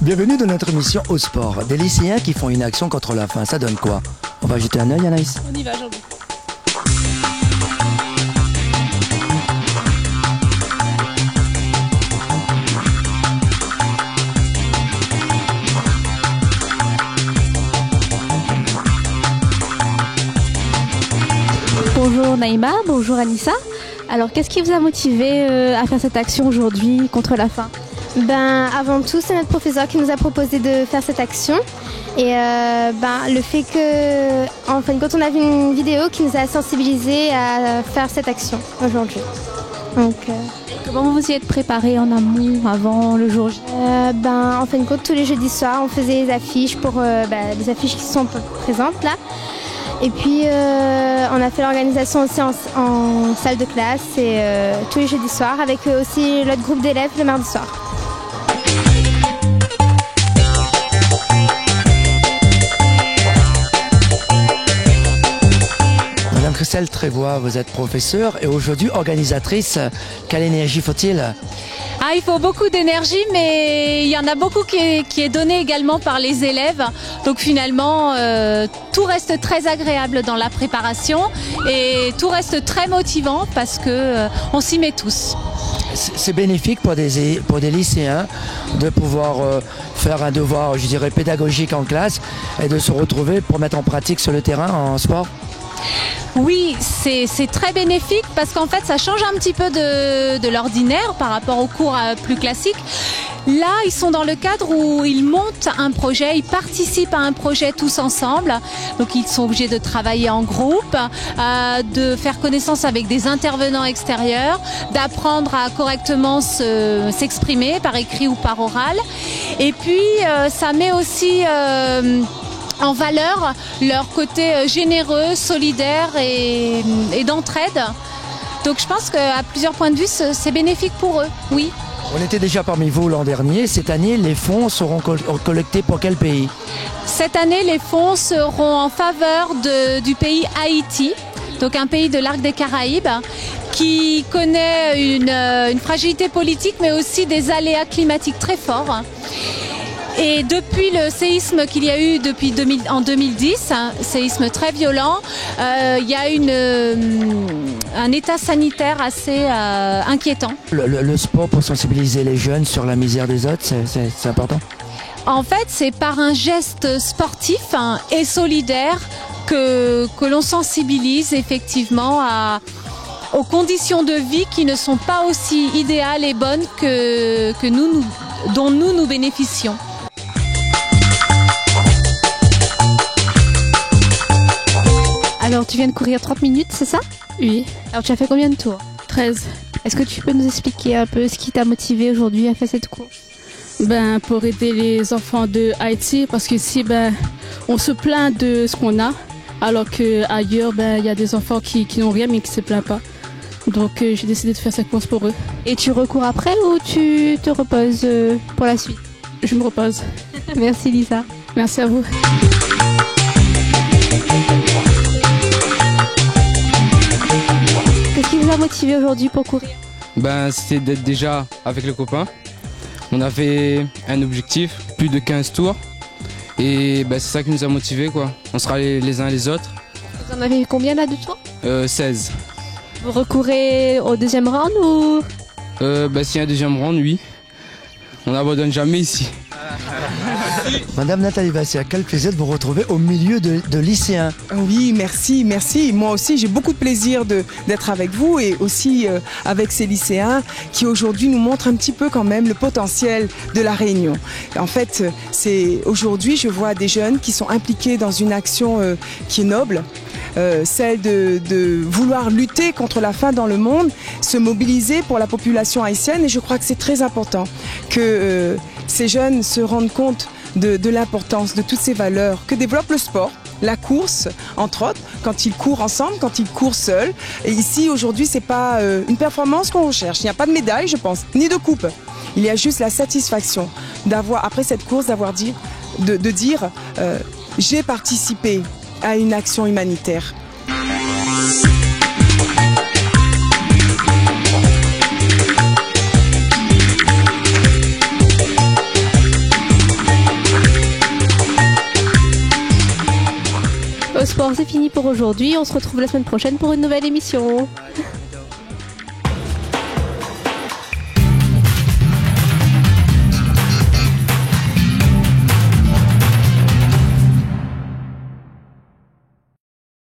Bienvenue dans notre émission au sport. Des lycéens qui font une action contre la faim, ça donne quoi? On va jeter un œil, Anaïs? On y va, Jean-Louis. Bonjour Naïma, bonjour Anissa. Alors qu'est-ce qui vous a motivé à faire cette action aujourd'hui contre la faim? Avant tout, c'est notre professeur qui nous a proposé de faire cette action. Et le fait que, en fin de compte, on a vu une vidéo qui nous a sensibilisés à faire cette action aujourd'hui. Donc, comment vous y êtes préparé en amont, avant le jour J? En fin de compte, tous les jeudis soirs, on faisait des affiches pour les affiches qui sont présentes là. Et puis, on a fait l'organisation aussi en salle de classe et tous les jeudis soirs avec aussi l'autre groupe d'élèves le mardi soir. Madame Christelle Trévois, vous êtes professeure et aujourd'hui organisatrice. Quelle énergie faut-il? Il faut beaucoup d'énergie, mais il y en a beaucoup qui est donné également par les élèves. Donc finalement, tout reste très agréable dans la préparation et tout reste très motivant parce que on s'y met tous. C'est bénéfique pour des lycéens de pouvoir faire un devoir, je dirais, pédagogique en classe et de se retrouver pour mettre en pratique sur le terrain en sport. Oui, c'est très bénéfique parce qu'en fait ça change un petit peu de l'ordinaire par rapport aux cours plus classiques. Là, ils sont dans le cadre où ils montent un projet, ils participent à un projet tous ensemble. Donc ils sont obligés de travailler en groupe, de faire connaissance avec des intervenants extérieurs, d'apprendre à correctement s'exprimer par écrit ou par oral. Et puis ça met aussi en valeur leur côté généreux, solidaire et d'entraide. Donc je pense qu'à plusieurs points de vue, c'est bénéfique pour eux, oui. On était déjà parmi vous l'an dernier. Cette année, les fonds seront collectés pour quel pays? Cette année, les fonds seront en faveur du pays Haïti, donc un pays de l'arc des Caraïbes, qui connaît une fragilité politique, mais aussi des aléas climatiques très forts. Et depuis le séisme qu'il y a eu en 2010, un séisme très violent, il y a un état sanitaire assez inquiétant. Le sport pour sensibiliser les jeunes sur la misère des autres, c'est important? En fait, c'est par un geste sportif et solidaire que l'on sensibilise effectivement aux conditions de vie qui ne sont pas aussi idéales et bonnes dont nous bénéficions. Alors tu viens de courir 30 minutes, c'est ça? Oui. Alors tu as fait combien de tours? 13. Est-ce que tu peux nous expliquer un peu ce qui t'a motivé aujourd'hui à faire cette course? Pour aider les enfants de Haïti, parce qu'ici, on se plaint de ce qu'on a, alors qu'ailleurs, il y a des enfants qui n'ont rien mais qui ne se plaignent pas. Donc j'ai décidé de faire cette course pour eux. Et tu recours après ou tu te reposes pour la suite? Je me repose. Merci Lisa. Merci à vous. Qu'est-ce qui vous a motivé aujourd'hui pour courir? C'était d'être déjà avec les copains. On avait un objectif, plus de 15 tours. Et c'est ça qui nous a motivés, quoi. On sera les uns les autres. Vous en avez combien là de tours? 16. Vous recourez au deuxième round ou? S'il y a un deuxième round, oui. On n'abandonne jamais ici. Madame Nathalie Vassia, quel plaisir de vous retrouver au milieu de lycéens. Oui, merci. Moi aussi, j'ai beaucoup de plaisir d'être avec vous et aussi avec ces lycéens qui aujourd'hui nous montrent un petit peu quand même le potentiel de la Réunion. En fait, aujourd'hui, je vois des jeunes qui sont impliqués dans une action qui est noble. Celle de vouloir lutter contre la faim dans le monde, se mobiliser pour la population haïtienne, et je crois que c'est très important que ces jeunes se rendent compte de l'importance de toutes ces valeurs que développe le sport, la course, entre autres, quand ils courent ensemble, quand ils courent seuls. Et ici, aujourd'hui, c'est pas une performance qu'on recherche. Il n'y a pas de médaille, je pense, ni de coupe. Il y a juste la satisfaction d'avoir, après cette course, de dire j'ai participé à une action humanitaire. sport, c'est fini pour aujourd'hui. On se retrouve la semaine prochaine pour une nouvelle émission.